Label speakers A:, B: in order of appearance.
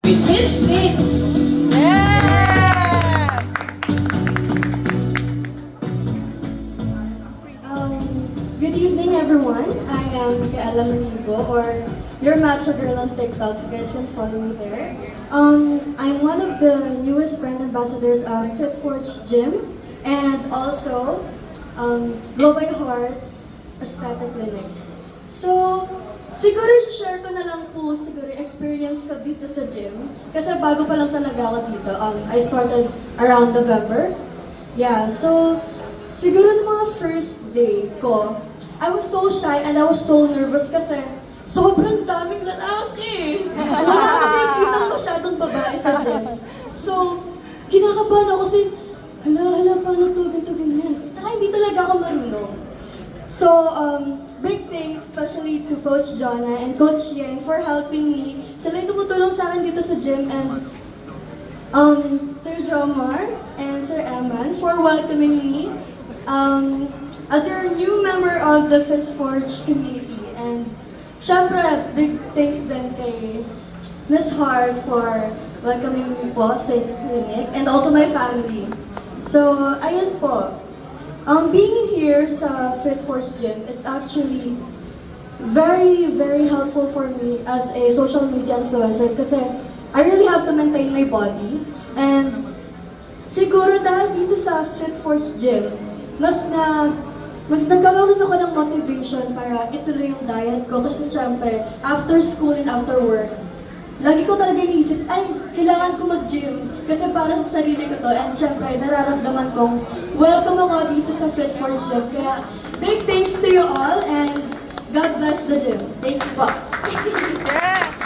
A: Miss Mitch!
B: Yes!
C: Good evening, everyone. I am Kaela Manigo, or your matcha girl on TikTok. You guys can follow me there. I'm one of the newest brand ambassadors of FitForge Gym, and also Glow by Heart Aesthetic Clinic. So, siguro share ko na lang po siguro yung experience ko dito sa gym. Kasi bago pa lang talaga ako dito. I started around November. Yeah, so siguro ng mga first day ko, I was so shy and I was so nervous kasi sobrang daming lalaki. Wala ako nakikita masyadong babae sa gym. So, kinakabahan ako kasi, hala, paano to, ganito, ganyan. Tsaka hindi talaga ako marunong. So, big thanks especially to Coach Jonna and Coach Yang for helping me. Sila yung tumutulong sa akin dito sa gym, and Sir Jomar and Sir Eman for welcoming me as your new member of the FitForge community. And syempre, big thanks din kay Miss Hart for welcoming me po sa clinic, and also my family. So, ayun po. Being here sa FitForge Gym, it's actually very, very helpful for me as a social media influencer kasi I really have to maintain my body. And siguro dahil dito sa FitForge Gym, mas nagkakaroon ako ng motivation para ituloy yung diet ko kasi syempre, after school and after work, lagi ko talaga inisip, ay, kailangan ko mag-gym kasi para sa sarili ko to. And syempre, nararamdaman kong welcome ako dito sa FitForge Gym. Kaya, big thanks to you all and God bless the gym. Thank you po.
B: Yes!